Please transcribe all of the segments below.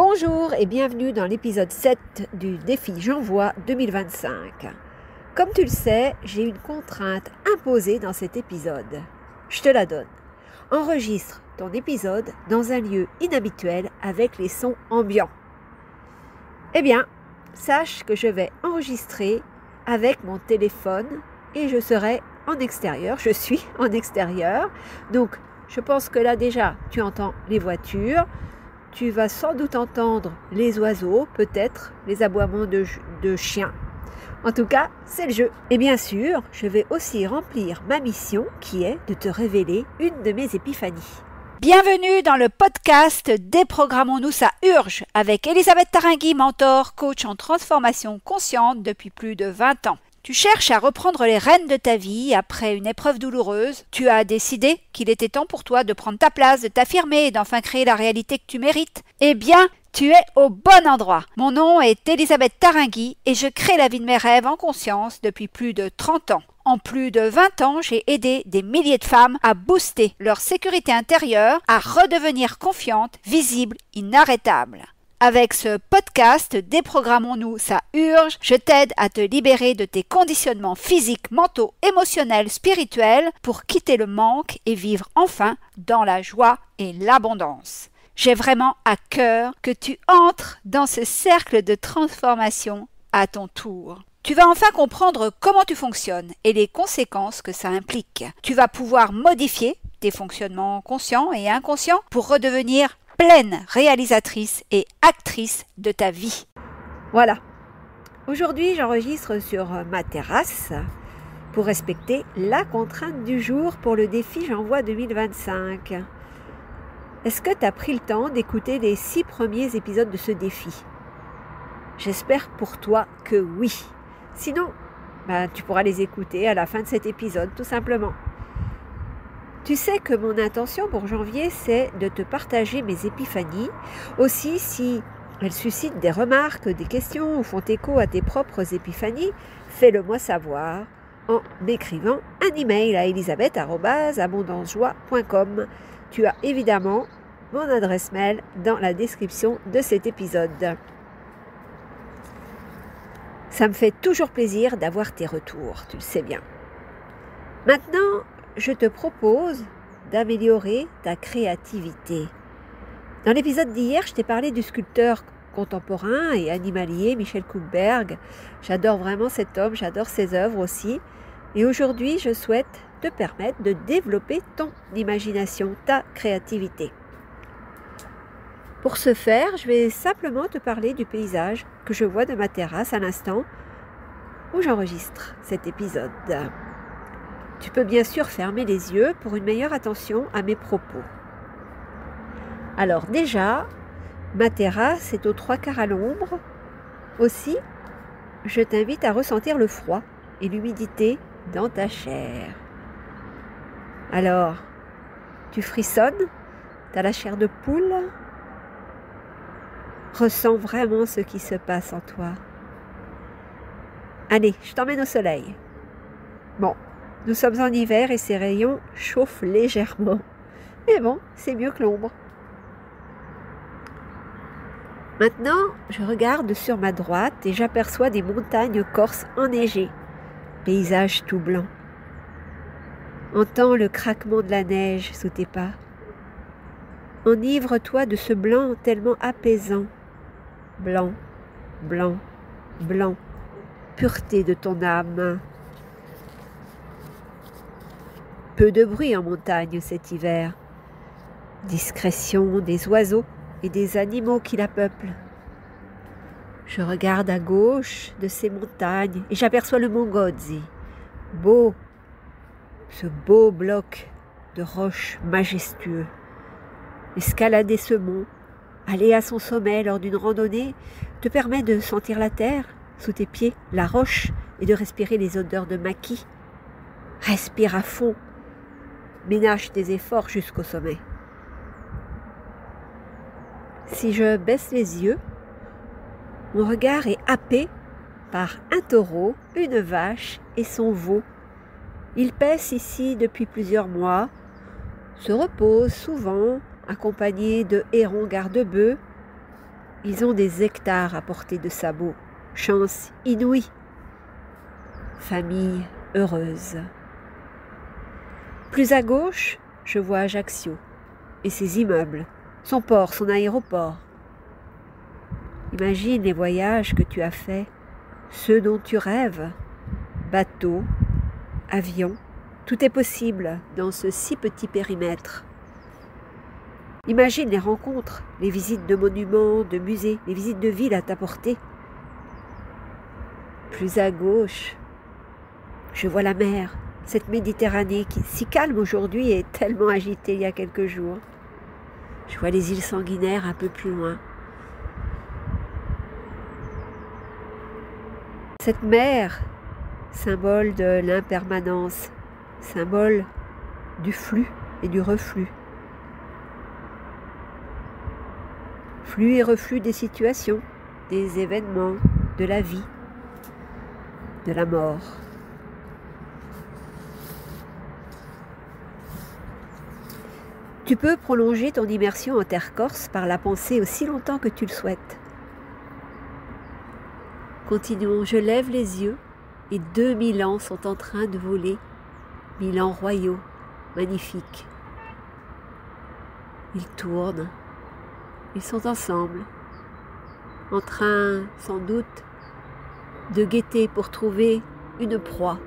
Bonjour et bienvenue dans l'épisode 7 du défi J'envoie 2025. Comme tu le sais, j'ai une contrainte imposée dans cet épisode. Je te la donne. Enregistre ton épisode dans un lieu inhabituel avec les sons ambiants. Eh bien, sache que je vais enregistrer avec mon téléphone et je serai en extérieur. Je suis en extérieur. Donc, je pense que là déjà, tu entends les voitures. Tu vas sans doute entendre les oiseaux, peut-être les aboiements de chiens. En tout cas, c'est le jeu. Et bien sûr, je vais aussi remplir ma mission qui est de te révéler une de mes épiphanies. Bienvenue dans le podcast Déprogrammons-nous, ça urge avec Elisabeth Taringui, mentor, coach en transformation consciente depuis plus de 20 ans. Tu cherches à reprendre les rênes de ta vie après une épreuve douloureuse. Tu as décidé qu'il était temps pour toi de prendre ta place, de t'affirmer et d'enfin créer la réalité que tu mérites. Eh bien, tu es au bon endroit. Mon nom est Elisabeth Taringui et je crée la vie de mes rêves en conscience depuis plus de 30 ans. En plus de 20 ans, j'ai aidé des milliers de femmes à booster leur sécurité intérieure, à redevenir confiantes, visibles, inarrêtables. Avec ce podcast, Déprogrammons-nous, ça urge, je t'aide à te libérer de tes conditionnements physiques, mentaux, émotionnels, spirituels pour quitter le manque et vivre enfin dans la joie et l'abondance. J'ai vraiment à cœur que tu entres dans ce cercle de transformation à ton tour. Tu vas enfin comprendre comment tu fonctionnes et les conséquences que ça implique. Tu vas pouvoir modifier tes fonctionnements conscients et inconscients pour redevenir pleine réalisatrice et actrice de ta vie. Voilà. Aujourd'hui, j'enregistre sur ma terrasse pour respecter la contrainte du jour pour le défi J'envoie 2025. Est-ce que tu as pris le temps d'écouter les 6 premiers épisodes de ce défi? J'espère pour toi que oui. Sinon, tu pourras les écouter à la fin de cet épisode, tout simplement. Tu sais que mon intention pour janvier, c'est de te partager mes épiphanies. Aussi, si elles suscitent des remarques, des questions ou font écho à tes propres épiphanies, fais-le moi savoir en m'écrivant un email à elisabeth@abondancejoie.com. Tu as évidemment mon adresse mail dans la description de cet épisode. Ça me fait toujours plaisir d'avoir tes retours, tu le sais bien. Maintenant, je te propose d'améliorer ta créativité. Dans l'épisode d'hier, je t'ai parlé du sculpteur contemporain et animalier Michel Koekberg. J'adore vraiment cet homme, j'adore ses œuvres aussi. Et aujourd'hui, je souhaite te permettre de développer ton imagination, ta créativité. Pour ce faire, je vais simplement te parler du paysage que je vois de ma terrasse à l'instant où j'enregistre cet épisode. Tu peux bien sûr fermer les yeux pour une meilleure attention à mes propos. Alors déjà, ma terrasse est aux 3/4 à l'ombre. Aussi, je t'invite à ressentir le froid et l'humidité dans ta chair. Alors, tu frissonnes, tu as la chair de poule. Ressens vraiment ce qui se passe en toi. Allez, je t'emmène au soleil. Bon. Nous sommes en hiver et ces rayons chauffent légèrement. Mais bon, c'est mieux que l'ombre. Maintenant, je regarde sur ma droite et j'aperçois des montagnes corses enneigées. Paysage tout blanc. Entends le craquement de la neige sous tes pas. Enivre-toi de ce blanc tellement apaisant. Blanc, blanc, blanc. Pureté de ton âme. Peu de bruit en montagne cet hiver. Discrétion des oiseaux et des animaux qui la peuplent. Je regarde à gauche de ces montagnes et j'aperçois le mont Gozzi. Beau, ce beau bloc de roches majestueux. Escalader ce mont, aller à son sommet lors d'une randonnée te permet de sentir la terre sous tes pieds, la roche et de respirer les odeurs de maquis. Respire à fond. Ménage tes efforts jusqu'au sommet. Si je baisse les yeux, mon regard est happé par un taureau, une vache et son veau. Ils paissent ici depuis plusieurs mois, se reposent souvent accompagnés de hérons garde-bœufs Ils ont des hectares à portée de sabots. Chance inouïe. Famille heureuse. Plus à gauche, je vois Ajaccio et ses immeubles, son port, son aéroport. Imagine les voyages que tu as faits, ceux dont tu rêves. Bateau, avion, tout est possible dans ce si petit périmètre. Imagine les rencontres, les visites de monuments, de musées, les visites de villes à ta portée. Plus à gauche, je vois la mer, cette Méditerranée qui, si calme aujourd'hui, est tellement agitée il y a quelques jours. Je vois les îles sanguinaires un peu plus loin. Cette mer, symbole de l'impermanence, symbole du flux et du reflux. Flux et reflux des situations, des événements, de la vie, de la mort. Tu peux prolonger ton immersion en terre corse par la pensée aussi longtemps que tu le souhaites. Continuons, je lève les yeux et 2000 ans sont en train de voler, 1000 ans royaux, magnifiques. Ils tournent, ils sont ensemble, en train sans doute de guetter pour trouver une proie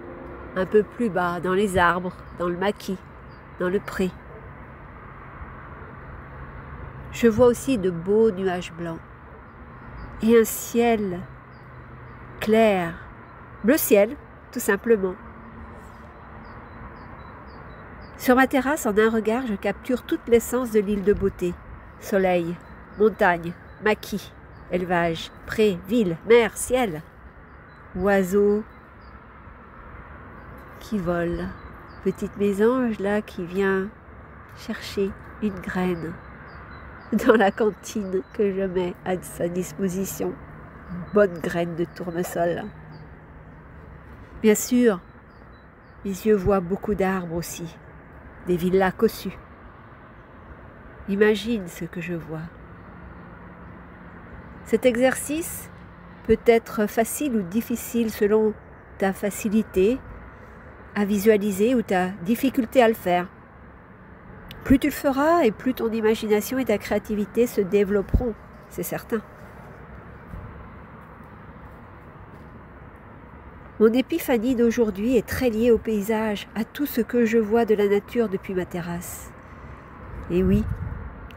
un peu plus bas dans les arbres, dans le maquis, dans le pré. Je vois aussi de beaux nuages blancs et un ciel clair, bleu ciel, tout simplement. Sur ma terrasse, en un regard, je capture toute l'essence de l'île de beauté. Soleil, montagne, maquis, élevage, pré, ville, mer, ciel. Oiseaux qui volent. Petite mésange là qui vient chercher une graine dans la cantine que je mets à sa disposition. Bonne graine de tournesol. Bien sûr, mes yeux voient beaucoup d'arbres aussi, des villas cossues. Imagine ce que je vois. Cet exercice peut être facile ou difficile selon ta facilité à visualiser ou ta difficulté à le faire. Plus tu le feras et plus ton imagination et ta créativité se développeront, c'est certain. Mon épiphanie d'aujourd'hui est très liée au paysage, à tout ce que je vois de la nature depuis ma terrasse. Et oui,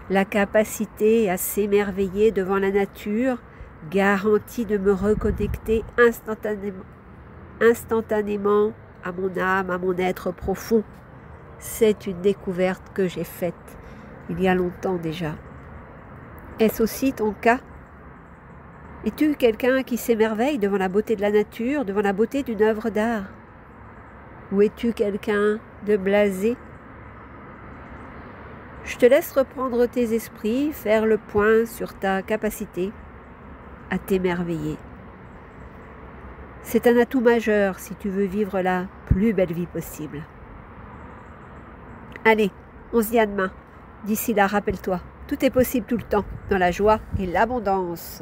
la capacité à s'émerveiller devant la nature garantit de me reconnecter instantanément à mon âme, à mon être profond. C'est une découverte que j'ai faite il y a longtemps déjà. Est-ce aussi ton cas ? Es-tu quelqu'un qui s'émerveille devant la beauté de la nature, devant la beauté d'une œuvre d'art ? Ou es-tu quelqu'un de blasé ? Je te laisse reprendre tes esprits, faire le point sur ta capacité à t'émerveiller. C'est un atout majeur si tu veux vivre la plus belle vie possible. Allez, on se dit à demain. D'ici là, rappelle-toi, tout est possible tout le temps, dans la joie et l'abondance.